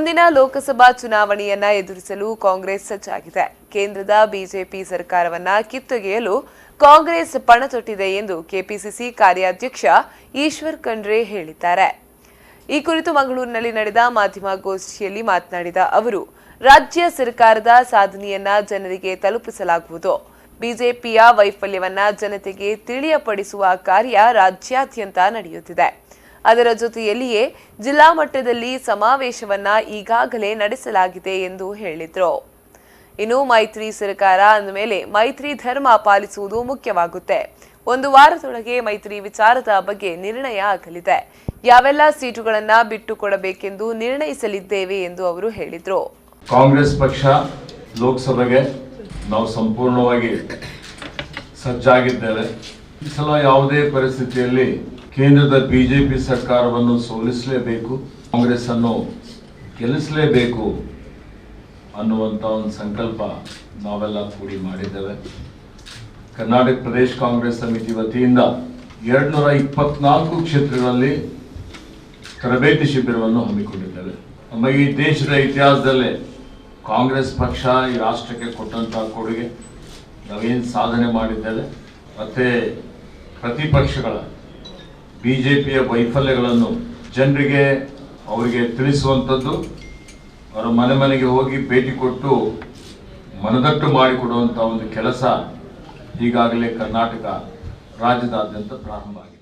ಮುಂದಿನ ಲೋಕಸಭಾ ಚುನಾವಣೆಯನ್ನ ಎದುರಿಸಲು ಕಾಂಗ್ರೆಸ್ ಸಜ್ಜಾಗಿದೆ. ಕೇಂದ್ರದ ಬಿಜೆಪಿ ಸರ್ಕಾರವನ್ನ ಕಿತ್ತೊಗೆಯಲು ಕಾಂಗ್ರೆಸ್ ಪಣತೊಟ್ಟಿದೆ ಎಂದು ಕೆಪಿಸಿಸಿ ಕಾರ್ಯಾಧ್ಯಕ್ಷ ಈಶ್ವರ್ ಖಂಡ್ರೆ ಹೇಳಿದ್ದಾರೆ. ಈ ಕುರಿತು ಮಂಗಳೂರಿನಲ್ಲಿ ನಡೆದ ಮಾಧ್ಯಮಗೋಷ್ಠಿಯಲ್ಲಿ ಮಾತನಾಡಿದ ಅವರು, ರಾಜ್ಯ ಸರ್ಕಾರದ ಸಾಧನೆಯನ್ನ ಜನರಿಗೆ ತಲುಪಿಸಲಾಗುವುದು. ಬಿಜೆಪಿಯ ವೈಫಲ್ಯವನ್ನ ಜನತೆಗೆ ತಿಳಿಯಪಡಿಸುವ ಕಾರ್ಯ ರಾಜ್ಯಾದ್ಯಂತ ನಡೆಯುತ್ತಿದೆ. ಅದರ ಜೊತೆಯಲ್ಲಿಯೇ ಜಿಲ್ಲಾ ಮಟ್ಟದಲ್ಲಿ ಸಮಾವೇಶವನ್ನ ಈಗಾಗಲೇ ನಡೆಸಲಾಗಿದೆ ಎಂದು ಹೇಳಿದರು. ಇನ್ನು ಮೈತ್ರಿ ಸರ್ಕಾರ ಅಂದಮೇಲೆ ಮೈತ್ರಿ ಧರ್ಮ ಪಾಲಿಸುವುದು ಮುಖ್ಯವಾಗುತ್ತೆ. ಒಂದು ವಾರದೊಳಗೆ ಮೈತ್ರಿ ವಿಚಾರದ ಬಗ್ಗೆ ನಿರ್ಣಯ ಆಗಲಿದೆ. ಯಾವೆಲ್ಲ ಸೀಟುಗಳನ್ನ ಬಿಟ್ಟುಕೊಡಬೇಕೆಂದು ನಿರ್ಣಯಿಸಲಿದ್ದೇವೆ ಎಂದು ಅವರು ಹೇಳಿದರು. ಕಾಂಗ್ರೆಸ್ ಪಕ್ಷ ಲೋಕಸಭೆಗೆ ನಾವು ಸಂಪೂರ್ಣವಾಗಿ ಸಜ್ಜಾಗಿದ್ದೇವೆ. ಈ ಸಲ ಯಾವುದೇ ಪರಿಸ್ಥಿತಿಯಲ್ಲಿ ಕೇಂದ್ರದ ಬಿಜೆಪಿ ಸರ್ಕಾರವನ್ನು ಸೋಲಿಸಲೇಬೇಕು, ಕಾಂಗ್ರೆಸ್ ಅನ್ನು ಗೆಲ್ಲಿಸಲೇಬೇಕು ಅನ್ನುವಂಥ ಒಂದು ಸಂಕಲ್ಪ ನಾವೆಲ್ಲ ಕೂಡಿ ಮಾಡಿದ್ದೇವೆ. ಕರ್ನಾಟಕ ಪ್ರದೇಶ ಕಾಂಗ್ರೆಸ್ ಸಮಿತಿ ವತಿಯಿಂದ 224 ಕ್ಷೇತ್ರಗಳಲ್ಲಿ ತರಬೇತಿ ಶಿಬಿರವನ್ನು ಹಮ್ಮಿಕೊಂಡಿದ್ದೇವೆ. ನಮ್ಮ ಈ ದೇಶದ ಇತಿಹಾಸದಲ್ಲೇ ಕಾಂಗ್ರೆಸ್ ಪಕ್ಷ ಈ ರಾಷ್ಟ್ರಕ್ಕೆ ಕೊಟ್ಟಂತಹ ಕೊಡುಗೆ, ನಾವೇನು ಸಾಧನೆ ಮಾಡಿದ್ದೇವೆ, ಮತ್ತೆ ಪ್ರತಿಪಕ್ಷಗಳ ಬಿಜೆಪಿಯ ವೈಫಲ್ಯಗಳನ್ನು ಜನರಿಗೆ ಅವರಿಗೆ ತಿಳಿಸುವಂಥದ್ದು, ಅವರ ಮನೆ ಮನೆಗೆ ಹೋಗಿ ಭೇಟಿ ಕೊಟ್ಟು ಮನದಟ್ಟು ಮಾಡಿಕೊಡುವಂಥ ಒಂದು ಕೆಲಸ ಈಗಾಗಲೇ ಕರ್ನಾಟಕ ರಾಜ್ಯದಾದ್ಯಂತ ಪ್ರಾರಂಭ ಆಗಿದೆ.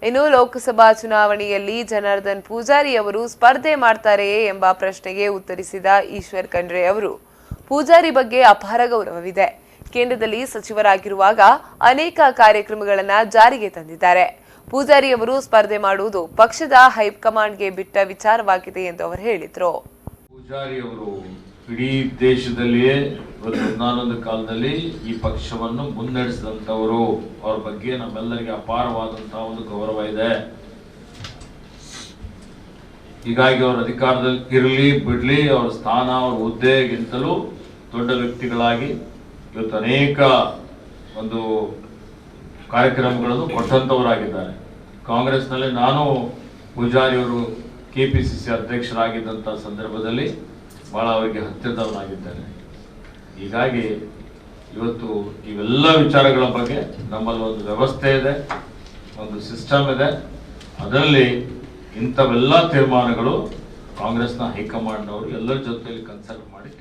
ಇನ್ನು ಲೋಕಸಭಾ ಚುನಾವಣೆಯಲ್ಲಿ ಜನಾರ್ದನ್ ಪೂಜಾರಿ ಅವರು ಸ್ಪರ್ಧೆ ಮಾಡ್ತಾರೆಯೇ ಎಂಬ ಪ್ರಶ್ನೆಗೆ ಉತ್ತರಿಸಿದ ಈಶ್ವರ್ ಖಂಡ್ರೆ ಅವರು, ಪೂಜಾರಿ ಬಗ್ಗೆ ಅಪಾರ ಗೌರವವಿದೆ. ಕೇಂದ್ರದಲ್ಲಿ ಸಚಿವರಾಗಿರುವಾಗ ಅನೇಕ ಕಾರ್ಯಕ್ರಮಗಳನ್ನು ಜಾರಿಗೆ ತಂದಿದ್ದಾರೆ. ಪೂಜಾರಿ ಅವರು ಸ್ಪರ್ಧೆ ಮಾಡುವುದು ಪಕ್ಷದ ಹೈಕಮಾಂಡ್ಗೆ ಬಿಟ್ಟ ವಿಚಾರವಾಗಿದೆ ಎಂದು ಅವರು ಹೇಳಿದರು. ಪೂಜಾರಿ ಅವರು ಇಡೀ ದೇಶದಲ್ಲಿಯೇ ಒಂದಾನೊಂದು ಕಾಲದಲ್ಲಿ ಈ ಪಕ್ಷವನ್ನು ಮುನ್ನಡೆಸಿದಂಥವರು. ಅವರ ಬಗ್ಗೆ ನಮ್ಮೆಲ್ಲರಿಗೆ ಅಪಾರವಾದಂತಹ ಒಂದು ಗೌರವ ಇದೆ. ಹೀಗಾಗಿ ಅವರ ಅಧಿಕಾರದಲ್ಲಿ ಇರಲಿ ಬಿಡ್ಲಿ, ಅವರ ಸ್ಥಾನ ಅವರ ಹುದ್ದೆಗಿಂತಲೂ ದೊಡ್ಡ ವ್ಯಕ್ತಿಗಳಾಗಿ ಇವತ್ತು ಅನೇಕ ಒಂದು ಕಾರ್ಯಕ್ರಮಗಳನ್ನು ಕೊಟ್ಟಂತವರಾಗಿದ್ದಾರೆ. ಕಾಂಗ್ರೆಸ್ನಲ್ಲಿ ನಾನು ಪೂಜಾರಿ ಅವರು ಕೆಪಿಸಿಸಿ ಅಧ್ಯಕ್ಷರಾಗಿದ್ದಂಥ ಸಂದರ್ಭದಲ್ಲಿ ಬಹಳ ಅವರಿಗೆ ಹತ್ತಿರದವನಾಗಿದ್ದೇನೆ. ಹೀಗಾಗಿ ಇವತ್ತು ಇವೆಲ್ಲ ವಿಚಾರಗಳ ಬಗ್ಗೆ ನಮ್ಮಲ್ಲಿ ಒಂದು ವ್ಯವಸ್ಥೆ ಇದೆ, ಒಂದು ಸಿಸ್ಟಮ್ ಇದೆ. ಅದರಲ್ಲಿ ಇಂಥವೆಲ್ಲ ತೀರ್ಮಾನಗಳು ಕಾಂಗ್ರೆಸ್ನ ಹೈಕಮಾಂಡ್ ಅವರು ಎಲ್ಲರ ಜೊತೆಯಲ್ಲಿ ಕನ್ಸಲ್ಟ್ ಮಾಡಿ